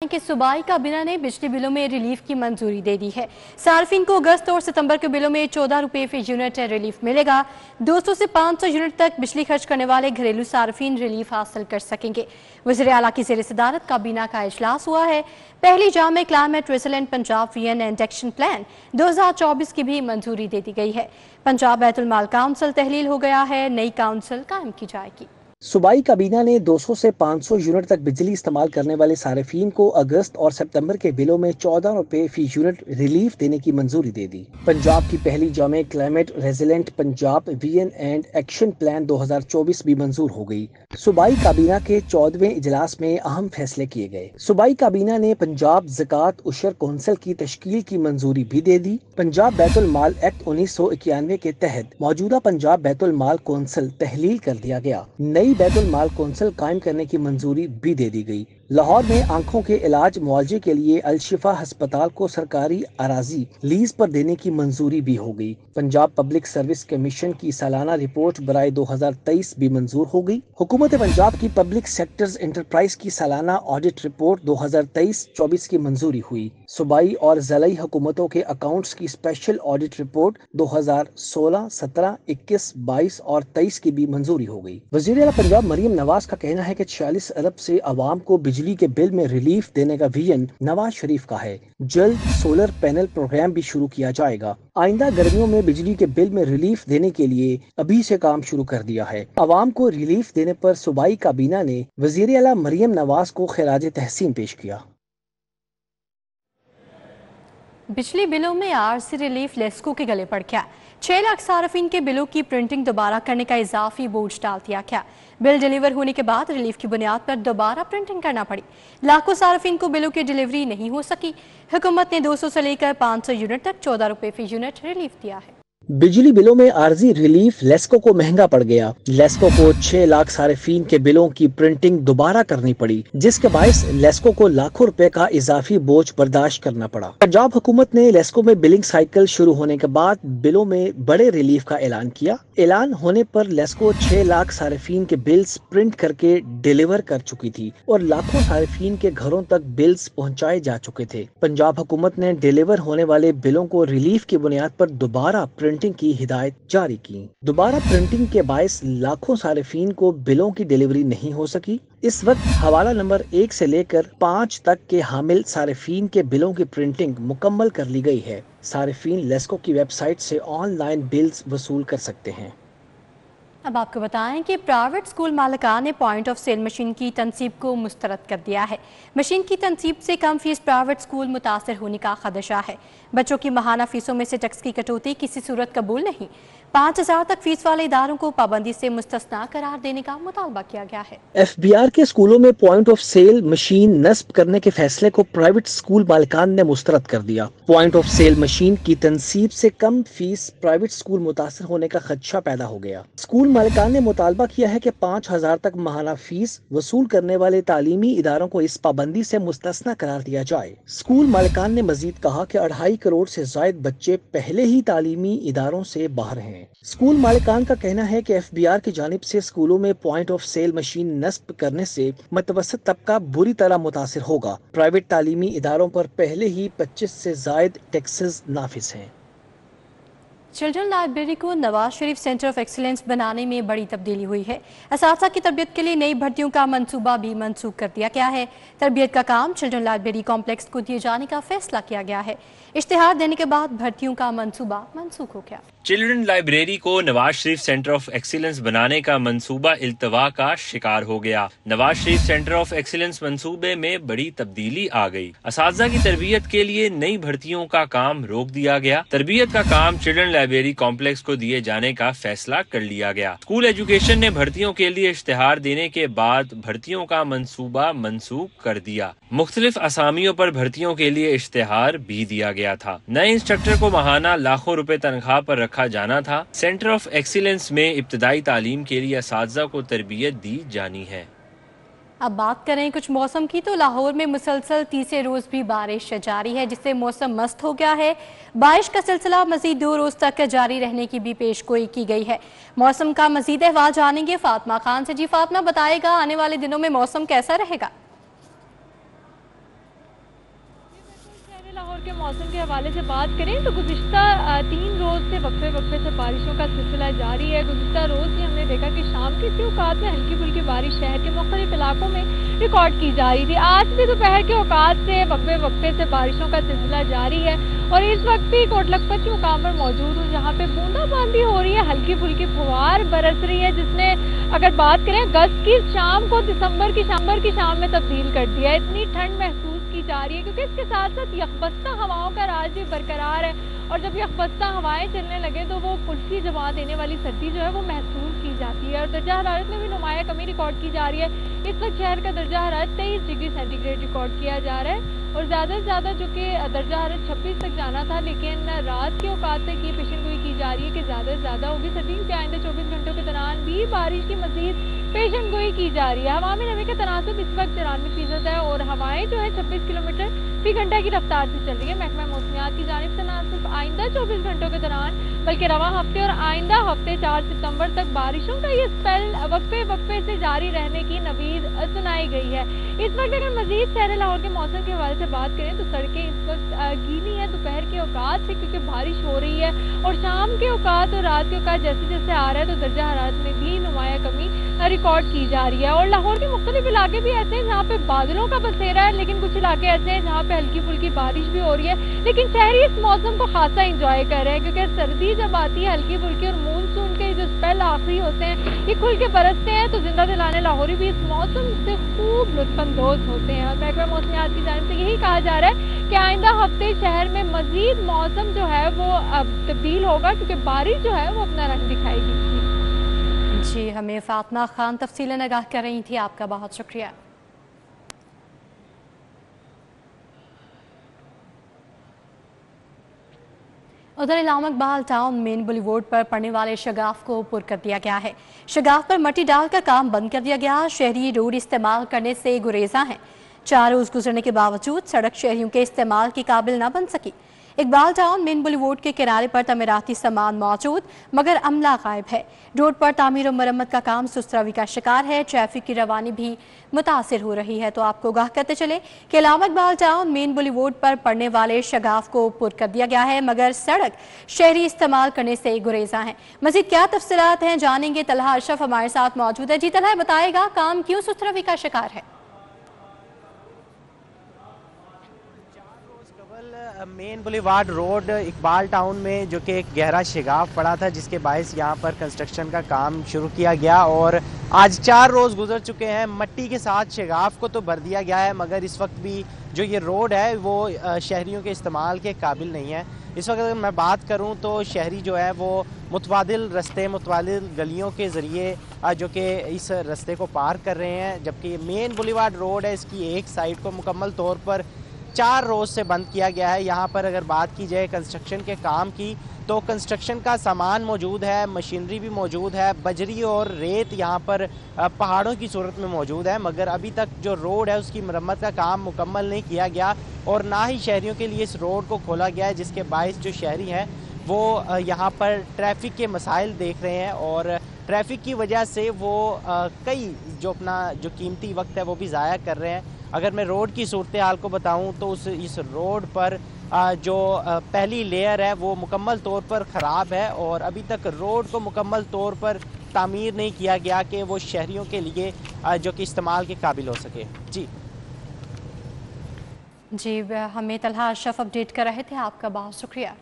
कि सूबाई काबीना ने बिजली बिलों में रिलीफ की मंजूरी दे दी है। सार्फिन को अगस्त और सितंबर के बिलों में 14 रुपये फी यूनिट रिलीफ मिलेगा। 200 से 500 यूनिट तक बिजली खर्च करने वाले घरेलू सार्फिन रिलीफ हासिल कर सकेंगे। वज़ीर आला की ज़ेर सदारत काबीना का इजलास हुआ है। पहली जाम में climate resilient Punjab vision and action plan 2024 की भी मंजूरी दे दी गई है। पंजाब बैतुल माल काउंसिल तहलील हो गया है, नई काउंसिल कायम की जाएगी। सूबाई काबीना ने 200 से 500 यूनिट तक बिजली इस्तेमाल करने वाले सार्फिन को अगस्त और सितंबर के बिलों में 14 रुपये फी यूनिट रिलीफ देने की मंजूरी दे दी। पंजाब की पहली जामे climate resilient Punjab vision and action plan 2024 भी मंजूर हो गई। सूबाई काबीना के 14वें इजलास में अहम फैसले किए गए। सूबाई काबीना ने पंजाब ज़कात उशर कौंसिल की तश्कील की मंजूरी भी दे दी। पंजाब बैतुल माल एक्ट 1991 के तहत मौजूदा पंजाब बैतुल माल कौंसिल तहलील कर दिया गया। नई बैतुल माल कौंसिल कायम करने की मंजूरी भी दे दी गई। लाहौर में आंखों के इलाज मुआवजे के लिए अलशिफा अस्पताल को सरकारी अराजी लीज पर देने की मंजूरी भी हो गई। पंजाब पब्लिक सर्विस कमीशन की सालाना रिपोर्ट बराए 2023 भी मंजूर हो गई। हुकूमत पंजाब की पब्लिक सेक्टर्स एंटरप्राइज की सालाना ऑडिट रिपोर्ट 2023-24 की मंजूरी हुई। सूबाई और ज़िलाई हुकूमतों के अकाउंट्स की स्पेशल ऑडिट रिपोर्ट 2016, 17, 21, 22 और 23 की भी मंजूरी हो गई। वज़ीर आला पंजाब मरियम नवाज का कहना है कि 46 अरब से आवाम को बिजली के बिल में रिलीफ देने का विजन नवाज शरीफ का है। जल्द सोलर पैनल प्रोग्राम भी शुरू किया जाएगा। आइंदा गर्मियों में बिजली के बिल में रिलीफ देने के लिए अभी से काम शुरू कर दिया है। आवाम को रिलीफ देने पर सूबाई काबीना ने वज़ीर आला मरियम नवाज को खिराज तहसीन पेश किया। बिजली बिलों में आरसी रिलीफ लेस्को के गले पड़ गया। 6 लाख सार्फिन के बिलों की प्रिंटिंग दोबारा करने का इजाफी बोझ डाल दिया गया। बिल डिलीवर होने के बाद रिलीफ की बुनियाद पर दोबारा प्रिंटिंग करना पड़ी। लाखों सार्फिन को बिलों की डिलीवरी नहीं हो सकी। हुकूमत ने 200 से लेकर 500 यूनिट तक 14 रुपये फी यूनिट रिलीफ दिया है। बिजली बिलों में आर्जी रिलीफ लेस्को को महंगा पड़ गया। लेस्को को 6 लाख सार्फिन के बिलों की प्रिंटिंग दोबारा करनी पड़ी, जिसके बायस लेस्को को लाखों रुपए का इजाफी बोझ बर्दाश्त करना पड़ा। पंजाब हुकूमत ने लेस्को में बिलिंग साइकिल शुरू होने के बाद बिलों में बड़े रिलीफ का ऐलान किया। ऐलान होने पर लेस्को 6 लाख सार्फिन के बिल्स प्रिंट करके डिलीवर कर चुकी थी और लाखों सार्फिन के घरों तक बिल्स पहुँचाए जा चुके थे। पंजाब हुकूमत ने डिलीवर होने वाले बिलों को रिलीफ की बुनियाद पर दोबारा प्रिंटिंग की हिदायत जारी की। दोबारा प्रिंटिंग के बायस लाखों सार्फिन को बिलों की डिलीवरी नहीं हो सकी। इस वक्त हवाला नंबर 1 से लेकर 5 तक के हामिल सार्फिन के बिलों की प्रिंटिंग मुकम्मल कर ली गई है। सार्फिन लेस्को की वेबसाइट से ऑनलाइन बिल्स वसूल कर सकते हैं। अब आपको बताएं कि प्राइवेट स्कूल मालिकान ने पॉइंट ऑफ सेल मशीन की तनसीब को मुस्तरद कर दिया है। मशीन की तनसीब से कम फीस प्राइवेट स्कूल मुतासर होने का खदशा है। बच्चों की माहाना फीसों में से टैक्स की कटौती किसी सूरत कबूल नहीं। 5000 तक फीस वाले इदारों को पाबंदी से मुस्तस्ना करार देने का मुतालबा किया गया है। FBR के स्कूलों में पॉइंट ऑफ सेल मशीन नस्ब करने के फैसले को प्राइवेट स्कूल मालिकान ने मुस्तरद कर दिया। पॉइंट ऑफ सेल मशीन की तनसीब से कम फीस प्राइवेट स्कूल मुतासर होने का खदशा पैदा हो गया। स्कूल मालिकान ने मुतालबा किया है कि 5000 तक माहाना फीस वसूल करने वाले तालीमी इदारों को इस पाबंदी से मुस्तस्ना करार दिया जाए। स्कूल मालिकान ने मजीद कहा कि 2.5 करोड़ से जायद बच्चे पहले ही तालीमी इदारों से बाहर हैं। स्कूल मालिकान का कहना है कि FBR की जानिब से स्कूलों में पॉइंट ऑफ सेल मशीन नस्ब करने से मतवसत तबका बुरी तरह मुतासिर होगा। प्राइवेट तालीमी इदारों पर पहले ही 25 से जायद टैक्सेस नाफिज हैं। चिल्ड्रन लाइब्रेरी को Nawaz Sharif centre of excellence बनाने में बड़ी तब्दीली हुई है। असातिज़ा की तरबियत के लिए नई भर्तियों का मंसूबा भी मनसूख कर दिया गया है। तरबियत का काम चिल्ड्रन लाइब्रेरी कॉम्प्लेक्स को दिए जाने का फैसला किया गया है। इश्तिहार देने के बाद भर्तियों का मंसूबा मनसूख हो गया। चिल्ड्रन लाइब्रेरी को Nawaz Sharif centre of excellence बनाने का मंसूबा इल्तवा का शिकार हो गया। Nawaz Sharif centre of excellence मंसूबे में बड़ी तब्दीली आ गई। असातिज़ा की तरबियत के लिए नई भर्तियों का काम रोक दिया गया। तरबियत का काम चिल्ड्रन लाइब्रेरी कॉम्प्लेक्स को दिए जाने का फैसला कर लिया गया। स्कूल एजुकेशन ने भर्तियों के लिए इश्तिहार देने के बाद भर्तियों का मंसूबा मनसूख कर दिया। मुख्तलिफ असामियों पर भर्तियों के लिए इश्तिहार भी दिया गया था। नए इंस्ट्रक्टर को माहाना लाखों रुपए तनख्वाह पर रखा जाना था। सेंटर ऑफ एक्सीलेंस में इब्तदाई तालीम के लिए असातिज़ा को तरबियत दी जानी है। अब बात करें कुछ मौसम की, तो लाहौर में मुसलसल तीसरे रोज भी बारिश जारी है, जिससे मौसम मस्त हो गया है। बारिश का सिलसिला मजीद 2 रोज तक जारी रहने की भी पेशगोई की गई है। मौसम का मजीद अहवाल जानेंगे फातिमा खान से। जी फातिमा, बताएगा आने वाले दिनों में मौसम कैसा रहेगा? लाहौर के मौसम के हवाले से बात करें तो गुज़िश्ता 3 रोज से वक्फे से बारिशों का सिलसिला जारी है। गुज़िश्ता रोज ही हमने देखा कि शाम के औकात में हल्की फुल्की बारिश शहर के मुख्तलिफ इलाकों में रिकॉर्ड की जा रही थी। आज भी दोपहर के औकात से वक्फे से बारिशों का सिलसिला जारी है और इस वक्त भी कोट लखपत के मुकाम पर मौजूद हूँ, जहाँ पे बूंदाबांदी हो रही है, हल्की फुल्की फुहार बरस रही है, जिसने अगर बात करें अगस्त की शाम को दिसंबर की शाम में तब्दील कर दिया है। इतनी ठंड महसूस की जा रही है क्योंकि इसके साथ साथ यकबस्ता हवाओं का राज भी बरकरार है और जब यकबस्ता हवाएं चलने लगे तो वो कुल्फी जमा देने वाली सर्दी जो है वो महसूस की जाती है और दर्जा हरारत में भी नुमाया कमी रिकॉर्ड की जा रही है। इस वक्त शहर का दर्जा हरारत 23 डिग्री सेंटीग्रेड रिकॉर्ड किया जा रहा है और ज़्यादा से ज़्यादा जो कि दर्जा हरारत 26 तक जाना था, लेकिन रात के औकात तक ये पेशनगोई की जा रही है कि ज़्यादा से ज़्यादा होगी सर्दी के आइंदे 24 घंटों के दौरान भी बारिश की मज़ीद पेशनगोई की जा रही है। हवा में नमी का तनासुब इस वक्त 94% है और हवाएं जो है 26 किलोमीटर फी घंटा की रफ्तार से चल रही है। महकमा मौसमियात की जानिब से ना सिर्फ आइंदा 24 घंटों के दौरान बल्कि रवा हफ्ते और आइंदा हफ्ते 4 सितंबर तक बारिशों का ये स्पेल वक्फे से जारी रहने की नवीद सुनाई गई है। इस वक्त अगर मजीद शहर लाहौर के मौसम के हवाले से बात करें तो सड़कें इस वक्त गीली हैं दोपहर के औकात से क्योंकि बारिश हो रही है और शाम के औकात और रात के औकात जैसे जैसे आ रहा है तो दर्जा हरारत में भी नुमाया कमी रिकॉर्ड की जा रही है। और लाहौर के मुख्तलिफ इलाके भी ऐसे हैं जहाँ पे बादलों का बसेरा है, लेकिन कुछ इलाके ऐसे हैं जहाँ पे हल्की फुल्की बारिश भी हो रही है, लेकिन शहरी इस मौसम को खासा इंजॉय कर रहे हैं क्योंकि सर्दी जब आती है हल्की फुल्की और मानसून के जो स्पेल आखिरी होते हैं ये खुल के बरसते हैं तो जिंदा दिलाने लाहौरी भी इस मौसम से खूब लुत्फानंदोज होते हैं। और महकमा मौसमियात की जानिब से यही कहा जा रहा है कि आइंदा हफ्ते शहर में मजीद मौसम जो है वो तब्दील होगा क्योंकि बारिश जो है वो अपना रंग दिखाएगी। जी, हमें फातिमा खान तफसीलन आगाह कर रही थी, आपका बहुत शुक्रिया। उधर इलामा इकबाल टाउन मेन बुलेवार्ड पर पड़ने वाले शगाफ को पुर कर दिया गया है। शगाफ पर मट्टी डालकर काम बंद कर दिया गया। शहरी रोड इस्तेमाल करने से गुरेजा हैं। 4 रोज गुजरने के बावजूद सड़क शहरियों के इस्तेमाल के काबिल न बन सकी। इकबाल टाउन मेन बुलेवार्ड के किनारे पर तमीराती सामान मौजूद मगर अमला गायब है। रोड पर तामीर और मरम्मत का काम सुस्त रवि का शिकार है। ट्रैफिक की रवानी भी मुतासिर हो रही है। तो आपको आगाह करते चले कि इलामा इकबाल टाउन मेन बुलेवार्ड पर पड़ने वाले शगाफ को पुर कर दिया गया है मगर सड़क शहरी इस्तेमाल करने से गुरेजा हैं। मजीद क्या तफसीलात हैं जानेंगे। तलहा अशरफ हमारे साथ मौजूद है। जी तलहा, बताएगा काम क्यों सुस्त रवि का शिकार है? Main boulevard road Iqbal town में जो कि एक गहरा शिगाफ पड़ा था जिसके बायस यहाँ पर कंस्ट्रक्शन का काम शुरू किया गया और आज 4 रोज़ गुजर चुके हैं। मट्टी के साथ शिगाफ को तो भर दिया गया है मगर इस वक्त भी जो ये रोड है वो शहरियों के इस्तेमाल के काबिल नहीं है। इस वक्त अगर मैं बात करूं तो शहरी जो है वो मुतबादिल रस्ते मुतबादिल गलियों के ज़रिए जो कि इस रस्ते को पार कर रहे हैं, जबकि ये मेन बुलेवार्ड रोड है इसकी एक साइड को मुकम्मल तौर पर 4 रोज़ से बंद किया गया है। यहाँ पर अगर बात की जाए कंस्ट्रक्शन के काम की तो कंस्ट्रक्शन का सामान मौजूद है, मशीनरी भी मौजूद है, बजरी और रेत यहाँ पर पहाड़ों की सूरत में मौजूद है मगर अभी तक जो रोड है उसकी मरम्मत का काम मुकम्मल नहीं किया गया और ना ही शहरियों के लिए इस रोड को खोला गया है, जिसके बायस जो शहरी हैं वो यहाँ पर ट्रैफिक के मसाइल देख रहे हैं और ट्रैफिक की वजह से वो कई जो अपना जो कीमती वक्त है वो भी ज़ाया कर रहे हैं। अगर मैं रोड की सूरत हाल को बताऊं तो इस रोड पर जो पहली लेयर है वो मुकम्मल तौर पर ख़राब है और अभी तक रोड को मुकम्मल तौर पर तामीर नहीं किया गया कि वो शहरियों के लिए जो कि इस्तेमाल के काबिल हो सके। जी, हमें तलहा अशरफ अपडेट कर रहे थे, आपका बहुत शुक्रिया।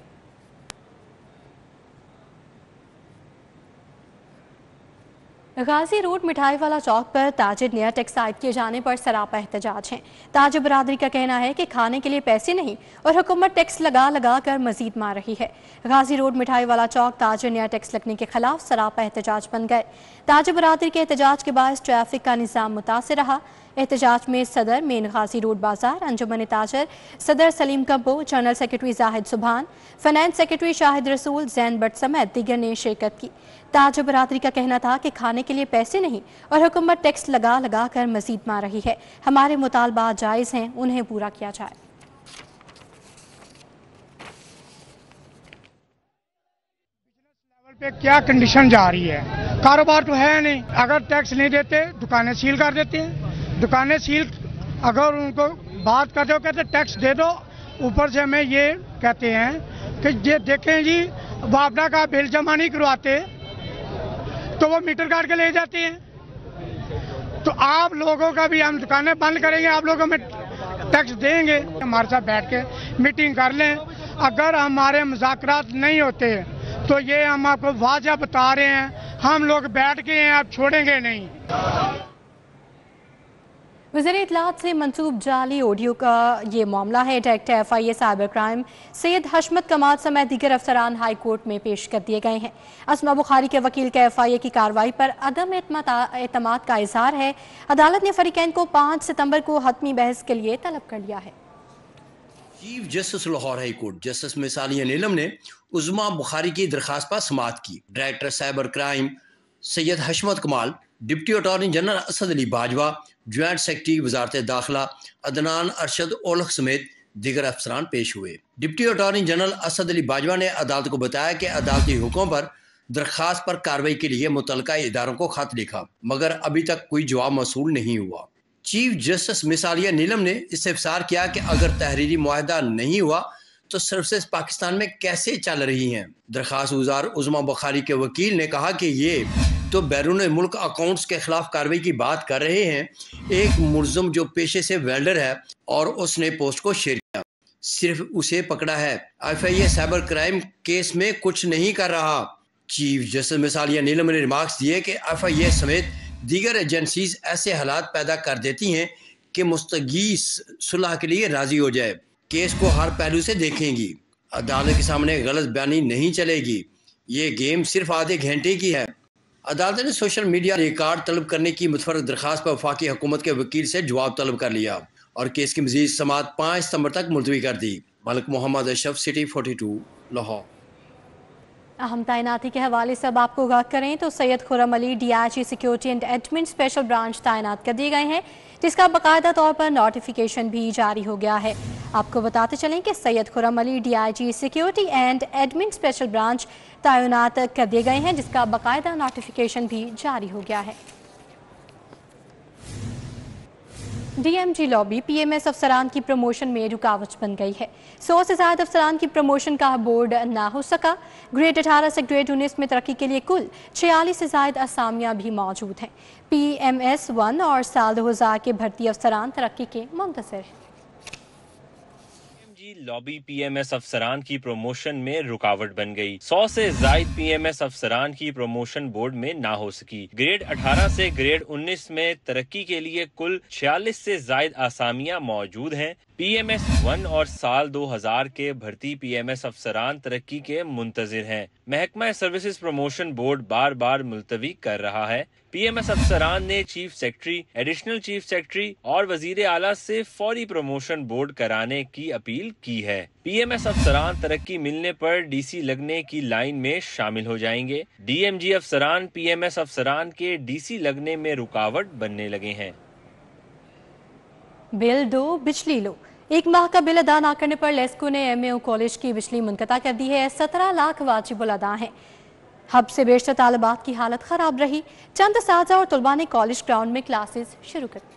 गाजी रोड मिठाई वाला चौक पर ताजिर नया टैक्स आयद किए जाने पर सरापा एहतजाज हैं। ताजिर बरादरी का कहना है कि खाने के लिए पैसे नहीं और हुकूमत टैक्स लगा कर मजीद मार रही है। गाजी रोड मिठाई वाला चौक ताजिर नया टैक्स लगने के खिलाफ सरापा एहतजाज बन गए। ताजिर बरादरी के एहतजाज के बाद ट्रैफिक का निज़ाम मुतासिर रहा। एहतजाज में सदर मेन गाजी रोड बाजार, अंजुमन ताजर सदर सलीम कब्बो, जनरल सेक्रेटरी जाहिद सुभान, फाइनेंस सेक्रेटरी शाहिद रसूल, जैन बट समेत दीगर ने शिरकत की। ताजिर बरादरी का कहना था कि खाने के लिए पैसे नहीं और हुकूमत टैक्स लगा कर मजीद मार रही है। हमारे मुतालबात जायज़ हैं, उन्हें पूरा किया जाए। पे क्या कंडीशन जा रही है, कारोबार तो है नहीं। अगर टैक्स नहीं देते दुकानें सील कर देते हैं। दुकानें सील, अगर उनको बात करते हो कहते टैक्स दे दो ऊपर से हमें ये कहते हैं कि ये देखें जी वापडा का बिल जमा नहीं करवाते तो वो मीटर काट के ले जाते हैं। तो आप लोगों का भी हम दुकानें बंद करेंगे, आप लोगों में टैक्स देंगे, हमारे साथ बैठ के मीटिंग कर लें। अगर हमारे मुज़ाकरात नहीं होते तो ये हम आपको वाज़ह बता रहे हैं, हम लोग बैठ के हैं, आप छोड़ेंगे नहीं। वज़ीर इत्तलात से मंसूब जाली ऑडियो का ये मामला है। Director FIA cyber crime Syed Hashmat कमाल समेत दीगर अफसरान हाई कोर्ट में पेश कर दिए गए हैं। अस्मा बुखारी के वकील का FIA की कार्रवाई पर अदम एतमाद का इजहार है। अदालत ने फरीकैन को 5 सितंबर को हतमी बहस के लिए तलब कर लिया है। Chief justice Lahore high court justice मिसालिया नीलम ने उज़्मा बुखारी की दरखास्त पर समाअत की। Director cyber crime Syed Hashmat Kamal, deputy attorney general Asad Ali Bajwa, joint secretary वजारत दाखिला अदनान अरशद ओलख समेत दीगर अफसरान पेश हुए। Deputy attorney general Asad Ali Bajwa ने अदालत को बताया कि अदालती हुक्म पर दरखास्त पर कार्रवाई के लिए मुतल्लिका इदारों को खत लिखा, मगर अभी तक कोई जवाब मौसूल नहीं हुआ। चीफ जस्टिस मिसालिया नीलम ने इस्तिफसार किया कि अगर तहरीरी मुआहदा नहीं हुआ तो सर्विसेज पाकिस्तान में कैसे चल रही हैं। दरखास्त गुजार उज़्मा बुखारी के वकील ने कहा कि ये तो बैरून मुल्क अकाउंट्स के खिलाफ कार्रवाई की बात कर रहे हैं। एक मुलज़म जो पेशे से वेल्डर है और उसने पोस्ट को शेयर किया, सिर्फ उसे पकड़ा है। FIA साइबर क्राइम केस में कुछ नहीं कर रहा। चीफ जस्टिस मिसालिया नीलम ने रिमार्क्स दिए कि FIA समेत दीगर एजेंसीज ऐसे हालात पैदा कर देती हैं कि मुस्तगीस सुलह के लिए राजी हो जाए, केस को हर पहलू से देखेंगी। अदालत के सामने गलत बयानी नहीं चलेगी। ये गेम सिर्फ आधे घंटे की है। अदालत ने सोशल मीडिया रिकॉर्ड तलब करने की मुतफरक दरखास्त पर वफाकी हुकूमत के वकील से जवाब तलब कर लिया और केस की मजीद समाअत 5 सितंबर तक मुलतवी कर दी। मलिक मोहम्मद अशरफ, सिटी 42, लाहौर। अहम तैनाती के हवाले से अब आपको आगाह करें तो Syed Khurram Ali DIG security and admin special branch तैनात कर दिए गए हैं, जिसका बाकायदा तौर पर नोटिफिकेशन भी जारी हो गया है। आपको बताते चलें कि Syed Khurram Ali DIG security and admin special branch तैनात कर दिए गए हैं, जिसका बाकायदा नोटिफिकेशन भी जारी हो गया है। DMG लॉबी PMS अफसरान की प्रमोशन में रुकावट बन गई है। 100 से ज्यादा अफसरान की प्रमोशन का बोर्ड ना हो सका। ग्रेड 18 से ग्रेड 19 में तरक्की के लिए कुल 46 से ज्यादा असामियां भी मौजूद हैं। PMS 1 और साल 2000 के भर्ती अफसरान तरक्की के मुंतज़िर हैं। लॉबी PMS अफसरान की प्रमोशन में रुकावट बन गई। 100 से जायद PMS अफसरान की प्रमोशन बोर्ड में ना हो सकी। ग्रेड 18 से ग्रेड 19 में तरक्की के लिए कुल 46 से जायद आसामियां मौजूद हैं। PMS 1 और साल 2000 के भर्ती PMS अफसरान तरक्की के मुंतजिर हैं। महकमा सर्विसेज प्रमोशन बोर्ड बार बार मुलतवी कर रहा है। PMS अफसरान ने chief secretary, additional chief secretary और वजीर आला से फौरी प्रमोशन बोर्ड कराने की अपील की है। PMS अफसरान तरक्की मिलने पर DC लगने की लाइन में शामिल हो जाएंगे। DMG अफसरान PMS अफसरान के DC लगने में रुकावट बनने लगे हैं। बिल दो बिजली लो। 1 माह का बिल अदा न करने पर लेस्को ने MAO कॉलेज की बिजली मुनक़ता कर दी है। 17 लाख वाजिबुल अदा हैं। हब से बेशतर तालिबात की हालत खराब रही। चंद असातिज़ा और तलबा ने कॉलेज ग्राउंड में क्लासेस शुरू कर दी।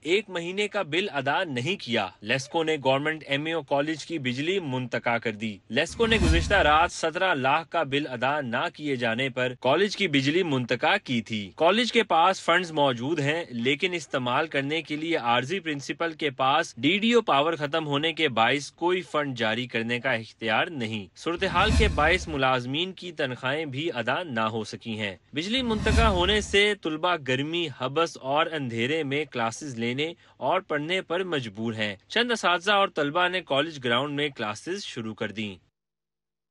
1 महीने का बिल अदा नहीं किया। लेस्को ने गवर्नमेंट MAO कॉलेज की बिजली मुंतका कर दी। लेस्को ने गुज़िश्ता रात 17 लाख का बिल अदा न किए जाने पर कॉलेज की बिजली मुंतका की थी। कॉलेज के पास फंड्स मौजूद हैं, लेकिन इस्तेमाल करने के लिए आर्जी प्रिंसिपल के पास DDO पावर खत्म होने के बाइस कोई फंड जारी करने का इख्तियार नहीं। सूरत हाल के बाइस मुलाजमीन की तनख्वाहें भी अदा न हो सकी हैं। बिजली मुंतका होने से तुलबा गर्मी, हबस और अंधेरे में क्लासेस लेने और पढ़ने पर मजबूर हैं। चंद असातिज़ा और तलबा ने कॉलेज ग्राउंड में क्लासेस शुरू कर दी।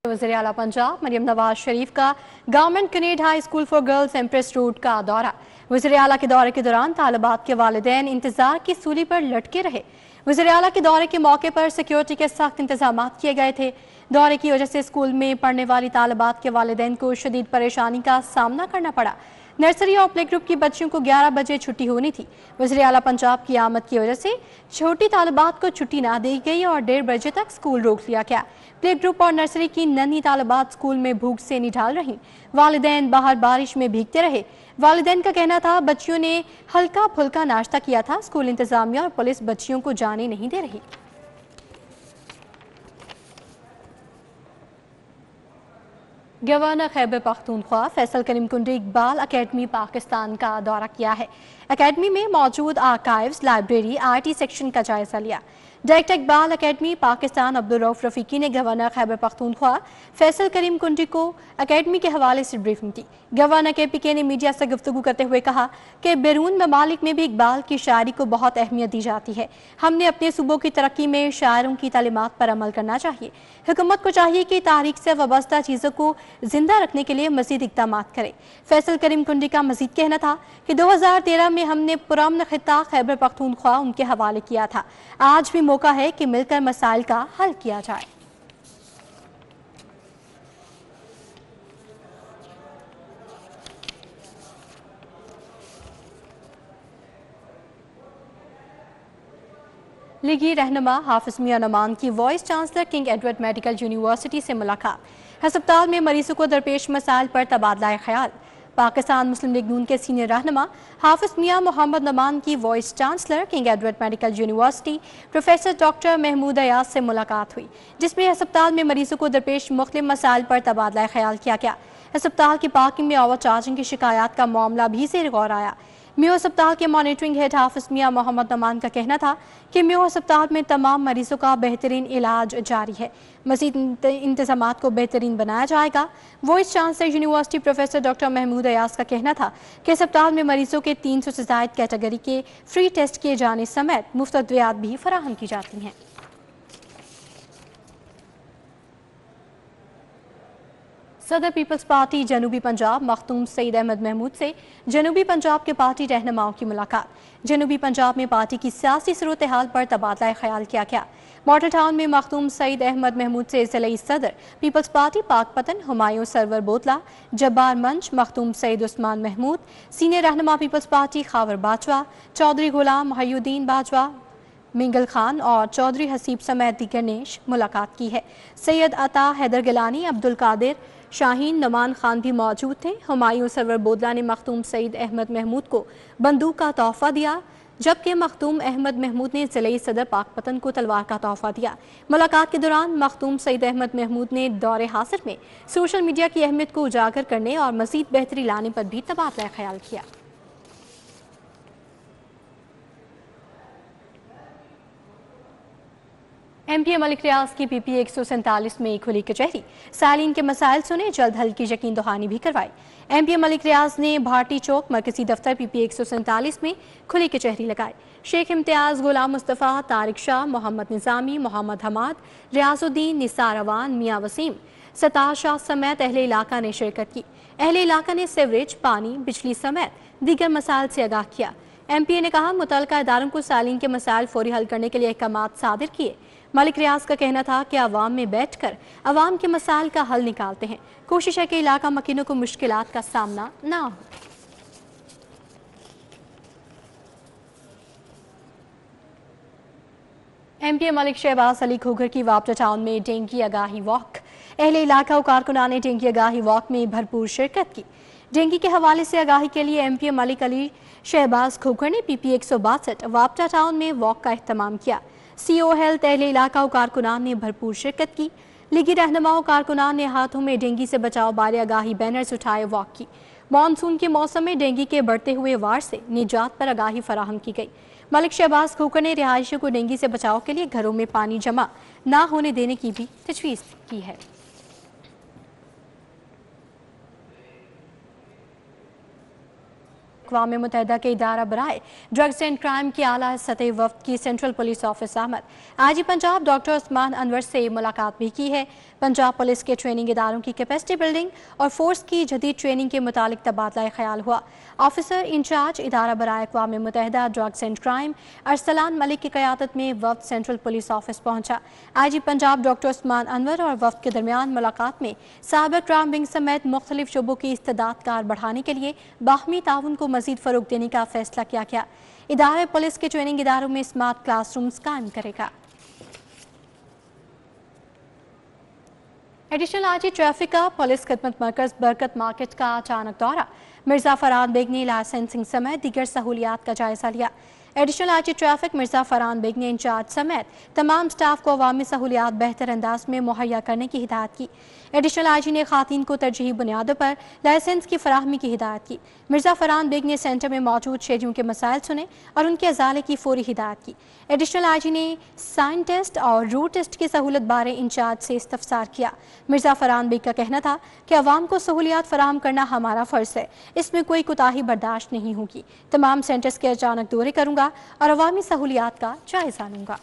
वज़ीर आला पंजाब मरियम नवाज शरीफ का government Kinnaird high school for girls Empress road का दौरा। वज़ीर आला के दौरे के दौरान तालिबात के वालिदैन इंतजार की सूली पर लटके रहे। वज़ीर आला के दौरे के मौके पर सिक्योरिटी के सख्त इंतजाम किए गए थे। दौरे की वजह से स्कूल में पढ़ने वाली तालिबात के वालिदैन को शदीद परेशानी का सामना करना पड़ा। नर्सरी और प्ले ग्रुप की बच्चियों को 11 बजे छुट्टी होनी थी। वज़ीर आला पंजाब की आमद की वजह से छोटी तालिबात को छुट्टी ना दी गई और 1:30 बजे तक स्कूल रोक लिया गया। प्ले ग्रुप और नर्सरी की नन्ही तालिबात स्कूल में भूख से निढाल रहीं। वालिदैन बाहर बारिश में भीगते रहे। वालिदैन का कहना था बच्चियों ने हल्का फुल्का नाश्ता किया था। स्कूल इंतजामिया और पुलिस बच्चियों को जाने नहीं दे रही। गवर्नर खैबर पख्तूनख्वा फैसल करीम कुंडी इकबाल अकेडमी पाकिस्तान का दौरा किया है। अकेडमी में मौजूद आर्काइव्स, लाइब्रेरी, आरटी सेक्शन का जायजा लिया। Director Iqbal academy Pakistan Abdul Rauf Rafiki ने गवर्नर खैबर पख्तूनख्वा फैसल करीम कुंडी को अकेडमी के हवाले से ब्रीफिंग की। गवर्नर KPK ने मीडिया से गुफ्तगू करते हुए कहा कि बैरून ममालिक में भी इकबाल की शायरी को बहुत अहमियत दी जाती है। हमने अपने सूबों की तरक्की में शायरों की तालीमात पर अमल करना चाहिए। हुकूमत को चाहिए कि तारीख से वाबस्ता चीज़ों को जिंदा रखने के लिए मजीद इक़दाम करे। फैसल करीम कुंडी का मजीद कहना था कि 2013 में हमने पुरअमन खित्ता खैबर पख्तूनख्वा उनके हवाले किया था। आज भी मौका है कि मिलकर मसाइल का हल किया जाए। लीगी रहनुमा हाफिज मियां नमान की vice chancellor King Edward Medical university से मुलाकात। अस्पताल में मरीजों को दरपेश मसाइल पर तबादला ख्याल। पाकिस्तान मुस्लिम लीग नून के सीनियर रहनुमा हाफिज मियां मोहम्मद नमान की vice chancellor King Edward Medical University professor doctor Mahmood Ayaz से मुलाकात हुई, जिसमें अस्पताल में मरीजों को दरपेश मुख्तलिफ मसाइल पर तबादला ख्याल किया गया। अस्पताल की पार्किंग में ओवर चार्जिंग की शिकायत का मामला भी ज़ेर गौर आया। म्यो अस्पताल के मॉनिटरिंग हेड हाफिज मियां मोहम्मद नमान का कहना था कि म्यो अस्पताल में तमाम मरीजों का बेहतरीन इलाज जारी है। मज़ीद इंतजामात को बेहतरीन बनाया जाएगा। Vice chancellor university professor doctor Mahmood Ayaz का कहना था कि अस्पताल में मरीजों के 300 से ज़ायद कैटेगरी के फ्री टेस्ट किए जाने समेत मुफ्त अद्वियात भी फराहम की जाती हैं। सदर पीपल्स पार्टी जनूबी पंजाब मखदूम सईद अहमद महमूद से जनूबी पंजाब के पार्टी रहनुमाओं की मुलाकात। जनूबी पंजाब में पार्टी की सियासी सूरत हाल पर तबादला ख्याल किया गया। मॉडल टाउन में मखदूम सईद अहमद महमूद से ज़िले सदर पीपल्स पार्टी पाकपतन हुमायूं सरवर बोतला जब्बार मंच मखदूम सईद उस्मान महमूद, सीनियर रहनुमा पीपल्स पार्टी खावर बाजवा, चौधरी गुलाम मुहय्युद्दीन बाजवा, मिंगल खान और चौधरी हसीब समेत दीगर ने मुलाकात की है। सैयद अता, हैदर गिलानी, अब्दुल कादिर, शाहीन, नमान खान भी मौजूद थे। हुमायूं सरवर बोदला ने मखदूम सईद अहमद महमूद को बंदूक का तोहफा दिया, जबकि मखदूम अहमद महमूद ने ज़िले सदर पाकपतन को तलवार का तोहफा दिया। मुलाकात के दौरान मखदूम सईद अहमद महमूद ने दौरे हासिल में सोशल मीडिया की अहमियत को उजागर करने और मज़ीद बेहतरी लाने पर भी तबादला ख्याल किया। MP मलिक रियाज की PP 147 में खुली कचहरी, सालीन के मसाइल सुने, जल्द हल की यकीन दहानी भी करवाई। MP मलिक रियाज ने भारती चौक मरकजी दफ्तर PP 147 में खुली कचहरी लगाई। शेख इम्तियाज, गुलाम मुस्तफ़ा, तारिक शाह, मोहम्मद निज़ामी, मोहम्मद हमाद, रियाजुद्दीन, निसार अवान, मियाँ वसीम, सतार शाह समेत अहले इलाका ने शिरकत की। अहले इलाका ने सीवरेज, पानी, बिजली समेत दीगर मसाइल से आगाह किया। MPA ने कहा मुतल्लिका इदारों को सालीन के मसाइल फौरी हल करने के लिए अहकामात सादिर किए। मलिक रियाज का कहना था कि अवाम में बैठकर अवाम के मसाइल का हल निकालते हैं। कोशिश है कि इलाका मकीनों को मुश्किलात का सामना ना हो। MPA मलिक शहबाज अली खोगर की वापटा टाउन में डेंगी आगाही वॉक। अहले इलाका और कारकुनान ने डेंगी आगाही वॉक में भरपूर शिरकत की। डेंगी के हवाले से आगाही के लिए MPA मलिक अली शहबाज खोगर ने PP 162 वापटा टाउन में वॉक का एहतमाम किया। CO हेल्थ, अहले इलाका और कारकुनान ने भरपूर शिरकत की। लीगी रहनुमाओं कारकुनान ने हाथों में डेंगी से बचाव बारे आगाही बैनर्स उठाए वॉक की। मानसून के मौसम में डेंगी के बढ़ते हुए वार से निजात पर आगाही फराहम की गई। मलिक शहबाज खोकर ने रिहायशियों को डेंगी से बचाव के लिए घरों में पानी जमा ना होने देने की भी तजवीज़ की है। अक़वाम मुत्तहिदा के इदारा बराए ड्रग्स एंड क्राइम की आला सतह वफ़द की central police office Ahmad IG Punjab doctor Usman Anwar से मुलाकात भी की है। पंजाब पुलिस के ट्रेनिंग इदारों की कैपेसिटी बिल्डिंग और फोर्स की जदीद ट्रेनिंग के मुतालिक तबादला ख्याल हुआ। ऑफिसर इंचार्ज इदारा बराए अक़वाम मुत्तहिदा drugs and crime Arsalan Malik की क़यादत में वफ़द सेंट्रल पुलिस ऑफिस पहुंचा। IG पंजाब डॉक्टर उस्मान अनवर और वफ़द के दरमियान मुलाकात में साइबर क्राइम विंग समेत मुख्तलिफ शोबों की इस्तेदाद कार बढ़ाने के लिए बाहमी ताउन को मज़ीद फ़रोग़ देने का फैसला किया गया। इदारे पुलिस के ट्रेनिंग इदारों में स्मार्ट क्लासरूम्स कायम करेगा। एडिशनल IG ट्रैफिक का पुलिस खिदमत मरकज़ बरकत मार्केट का अचानक दौरा। मिर्ज़ा फराद बेग ने लाइसेंसिंग समेत दीगर सहूलियात का जायजा लिया। Additional IG traffic Mirza Farhan Baig ने इंचार्ज समेत तमाम स्टाफ को अवामी सहूलियात बेहतर अंदाज में मुहैया करने की हिदायत की। एडिशनल आईजी ने खातून को तरजीही बुनियादों पर लाइसेंस की फराहमी की हिदायत की। मिर्जा फरहान बेग ने सेंटर में मौजूद शहरियों के मसाइल सुने और उनके अजाले की फौरी हिदायत की। एडिशनल आईजी ने साइन टेस्ट और रूट टेस्ट की सहूलत बारे इंचार्ज से इस्तफसार किया। मिर्जा फरहान बेग का कहना था कि अवाम को सहूलियात फराहम करना हमारा फ़र्ज़ है, इसमें कोई कोताही बर्दाश्त नहीं होगी। तमाम सेंटर्स के अचानक दौरे करूँगा और अवामी सहूलियात का जायज़ा लूँगा।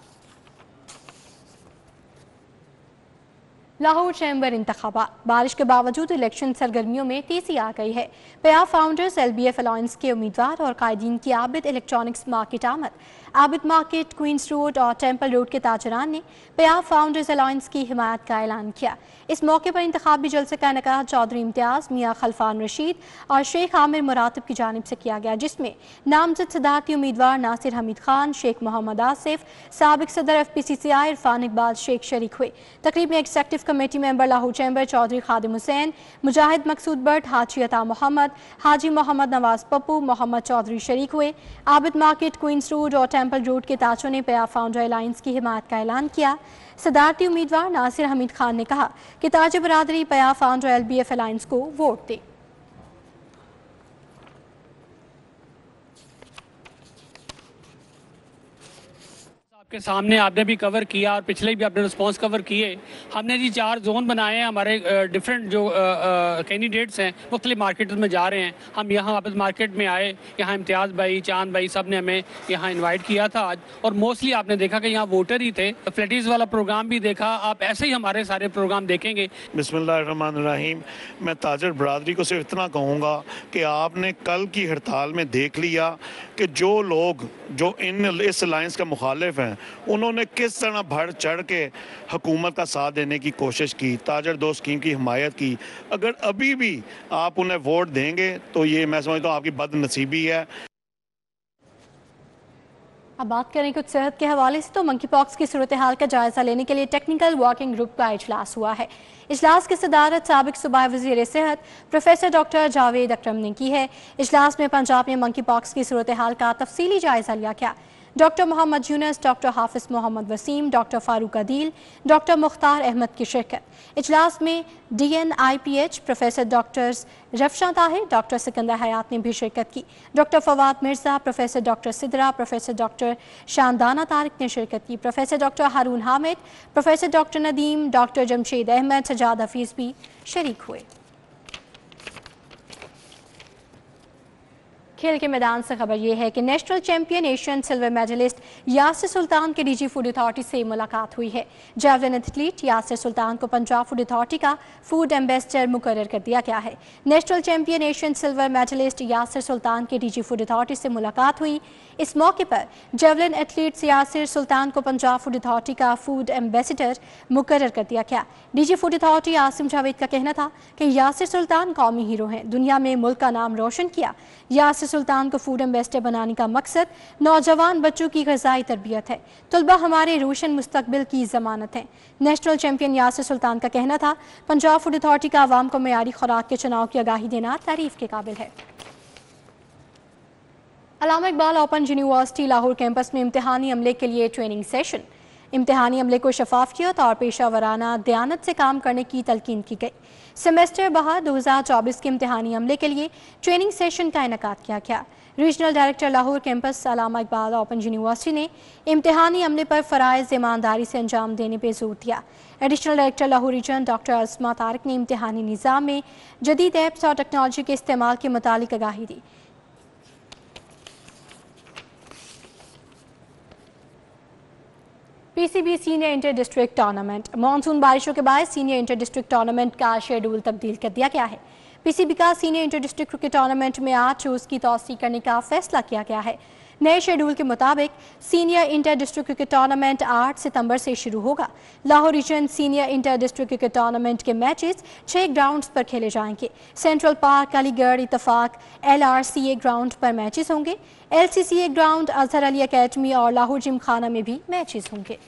लाहौर चैम्बर इंतखाबात, बारिश के बावजूद इलेक्शन सरगर्मियों में तेजी आ गई है। पया फाउंडर्स LBF अलायंस के उम्मीदवार और कायदीन की आबिद इलेक्ट्रॉनिक्स मार्केट आमद, आबिद मार्केट, क्वींस रोड और टेम्पल रोड के ताजरान ने पया फाउंडर्स अलायंस की हिमायत का ऐलान किया। इस मौके पर इंतखाबी जलसे का इनेकाद चौधरी इम्तियाज़, मियाँ खलफान रशीद और शेख आमिर मुरातिब की जानिब से किया गया, जिसमें नामजद सदारती उम्मीदवार नासिर हमीद खान, शेख मोहम्मद आसिफ, साबिक सदर FPCCI इरफान इकबाल शेख शरीक हुए। तकरीब में executive committee member Lahore chamber Chaudhry Khadim Hussain, Mujahid Maqsood Bhatt, Haji Ata Mohammad, हाजी मोहम्मद नवाज पप्पू, मोहम्मद चौधरी शरीक हुए। आबिद मार्केट, क्वींस रोड और टेम्पल रोड के ताजों ने पया फाउंडर अलायंस की हिमायत का ऐलान किया। सदारती उम्मीदवार नासिर हमीद खान ने कहा कि ताज बरादरी पया फाउंडर LBF अलायंस को वोट दे। के सामने आपने भी कवर किया और पिछले भी आपने रिस्पांस कवर किए। हमने जी 4 जोन बनाए हैं, हमारे डिफरेंट जो कैंडिडेट्स हैं मुख्तलिफ मार्केट में जा रहे हैं। हम यहाँ वापस मार्केट में आए, यहाँ इम्तियाज़ भाई, चांद भाई सब ने हमें यहाँ इन्वाइट किया था आज, और मोस्टली आपने देखा कि यहाँ वोटर ही थे। फ्लैटीज़ वाला प्रोग्राम भी देखा, आप ऐसे ही हमारे सारे प्रोग्राम देखेंगे। बिस्मिल्लाहिर्रहमानिर्रहीम। मैं ताजर बरादरी को सिर्फ इतना कहूँगा कि आपने कल की हड़ताल में देख लिया कि जो लोग जो इस अलायंस का मुखालिफ हैं उन्होंने किस तरह बढ़ चढ़ के हुकूमत का साथ देने की कोशिश की, ताजर 2 स्कीम की हिमायत की। अगर अभी भी आप उन्हें वोट देंगे तो ये मैं समझता हूँ आपकी बदनसीबी है। अब बात करें कुछ सेहत के हवाले से, तो मंकी पॉक्स की सूरत हाल का जायजा लेने के लिए टेक्निकल वर्किंग ग्रुप का इजलास हुआ है। इजलास की सदारत साबिक सूबाई वज़ीर सेहत प्रोफेसर डॉक्टर जावेद अकरम ने की है। इजलास में पंजाब में मंकी पॉक्स की सूरत हाल का तफसीली जायजा लिया गया। Doctor Mohammad Younis, doctor Hafiz Mohammad Waseem, doctor Farooq Adeel, doctor Mukhtar Ahmed की शिरकत। इजलास में DNIPH professor doctors Rafsha Tahir, doctor Sikandar Hayat ने भी शिरकत की। Doctor Fawad Mirza, professor doctor Sidra, professor doctor Shandana Tariq ने शिरकत की। Professor doctor Haroon Hamid, professor doctor Nadeem, doctor Jamshed Ahmed, Sajjad Hafeez भी शरीक हुए। खेल के मैदान से खबर यह है कि national champion Asian silver medallist Yasir Sultan के DG फूड अथॉरिटी से मुलाकात हुई है। जैवलिन एथलीट यासिर सुल्तान को पंजाब फूड अथॉरिटी का फूड एम्बेसडर मुकर्रर कर दिया गया है। National champion Asian silver medallist Yasir Sultan के DG फूड अथॉरिटी से मुलाकात हुई। इस मौके पर जैवलिन एथलीट यासिर सुल्तान को पंजाब फूड अथॉरिटी का फूड एम्बेसडर मुकर्रर कर दिया गया। DG food authority Asim Javed का कहना था कि यासिर सुल्तान कौमी हीरो हैं, दुनिया में मुल्क का नाम रोशन किया। यासिर सुल्तान को फूड एम्बेसडर बनाने का मकसद नौजवान बच्चों की ग़िज़ाई तरबियत है। तलबा हमारे रोशन मुस्तकबिल की ज़मानत है। नेशनल चैंपियन यासिर सुल्तान का कहना था पंजाब फूड अथॉरिटी का आवाम को मेयारी खुराक के चुनाव की आगाही देना तारीफ के काबिल है। Allama Iqbal open university Lahore campus में इम्तिहानी अमले के लिए ट्रेनिंग सेशन। इम्तिहानी अमले को शफाफियत और पेशा वराना दयानत से काम करने की तलकीन की गई। सेमेस्टर बहार 2024 के इम्तिहानी अमले के लिए ट्रेनिंग सेशन का इनेकाद किया गया। रीजनल डायरेक्टर लाहौर कैंपस अल्लामा इकबाल ओपन यूनिवर्सिटी ने इम्तिहानी अमले पर फ़राइज़ ईमानदारी से अंजाम देने पर जोर दिया। Additional director Lahore region doctor Asma Tariq ने इम्तिहानी निज़ाम में जदीद ऐप्स और टेक्नोलॉजी के इस्तेमाल के मुतालिक आगाही दी। PCB senior inter district tournament. Monsoon बारिशों के बाद सीनियर इंटर डिस्ट्रिक्ट टूर्नामेंट का शेड्यूल तब्दील कर दिया गया है। PCB का senior inter district cricket tournament में 8 शोज़ की तौसीक़ करने का फैसला किया गया है। नए शेड्यूल के मुताबिक senior inter district cricket tournament 8 सितंबर से शुरू होगा। Lahore region senior inter district cricket tournament के मैचेस 6 ग्राउंड्स पर खेले जाएंगे। Central park, Aligarh, Ittefaq, LRCA ground पर मैचेस होंगे। LCCA ground, Azhar Ali academy और लाहौर जिम खाना में भी मैचेस होंगे।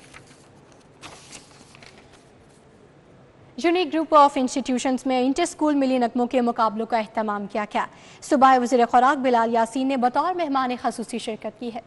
यूनिक ग्रुप ऑफ इंस्टीट्यूशंस में इंटर स्कूल मिली नगमों के मुकाबलों का अहतमाम किया गया। सूबाई वज़ीर खुराक बिलाल यासीन ने बतौर मेहमान ख़ुसूसी शिरकत की है।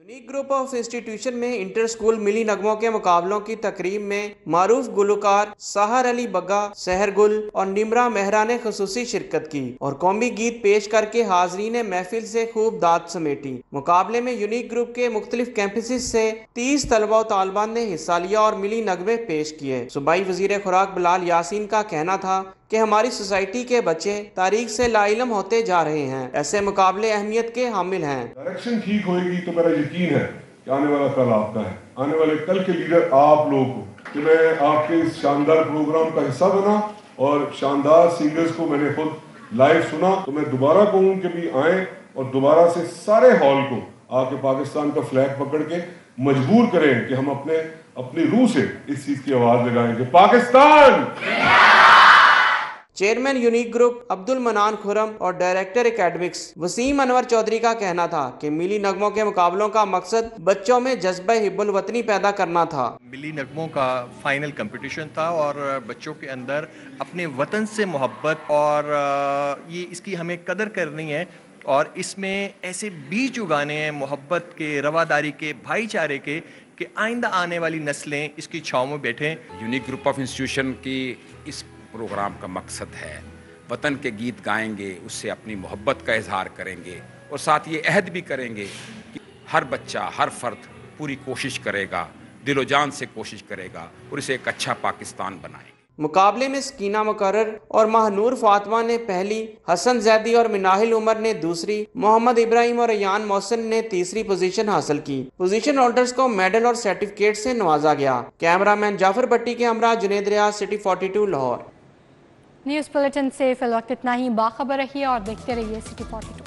यूनिक ग्रुप ऑफ इंस्टीट्यूशन में इंटर स्कूल मिली नगमों के मुकाबलों की तकरीब में मारूफ गुलकार सहर अली बग्गा, सहर गुल और निमरा मेहरा ने खुसूसी शिरकत की और कौमी गीत पेश करके हाजरीन महफिल से खूब दाद समेटी। मुकाबले में यूनिक ग्रुप के मुख्तलिफ कैंपसेस से 30 तलबा और तालिबान ने हिस्सा लिया और मिली नगमे पेश किए। सूबाई वजीर खुराक बिलाल यासीन का कहना था कि हमारी सोसाइटी के बच्चे तारीख से लाइलम होते जा रहे हैं, ऐसे मुकाबले अहमियत के हामिल हैं। डायरेक्शन ठीक होएगी तो मेरा यकीन है कि आने वाला कल आपका है, आने वाले कल के लीडर आप लोग हो। कि मैं आपके इस शानदार प्रोग्राम का हिस्सा बना और शानदार सिंगर्स को मैंने खुद लाइव सुना, तो मैं दोबारा कहूँ कि भी आए और दोबारा से सारे हॉल को आके पाकिस्तान का फ्लैग पकड़ के मजबूर करें कि हम अपनी रूह से इस चीज की आवाज लगाएंगे, Pakistan. Chairman unique group Abdul मनान खुरम और डायरेक्टर एकेडमिक्स वसीम अनवर चौधरी का कहना था कि मिली नगमों के मुकाबलों का मकसद बच्चों में जज्बा हिब्बुल वतनी पैदा करना था। मिली नगमों का फाइनल कंपटीशन था और बच्चों के अंदर अपने वतन से मोहब्बत और ये इसकी हमें कदर करनी है और इसमें ऐसे बीज उगाने हैं मोहब्बत के, रवादारी के, भाईचारे के, कि आइंदा आने वाली नस्लें इसकी छाँव में बैठें। यूनिक ग्रुप ऑफ इंस्टीट्यूशन की इस प्रोग्राम का मकसद है वतन के गीत गाएंगे, उससे अपनी मोहब्बत का इजहार करेंगे और साथ ये अहद भी करेंगे कि हर बच्चा, हर फर्द पूरी कोशिश करेगा, दिलो जान से कोशिश करेगा और इसे एक अच्छा पाकिस्तान बनाएंगे। मुकाबले में सकीना मुकर्रर और महनूर फातिमा ने पहली, हसन जैदी और मिनाहिल उमर ने दूसरी, मोहम्मद इब्राहिम और अयान मोहसिन ने तीसरी पोजीशन हासिल की। पोजीशन होल्डर्स को मेडल और सर्टिफिकेट से नवाजा गया। कैमरामैन जाफर भट्टी के हमरा जुनेद रियाज, सिटी 42 लाहौर। न्यूज़ बुलेटिन से फिल वक्त इतना ही। बाखबर रहिए और देखते रहिए सिटी 42।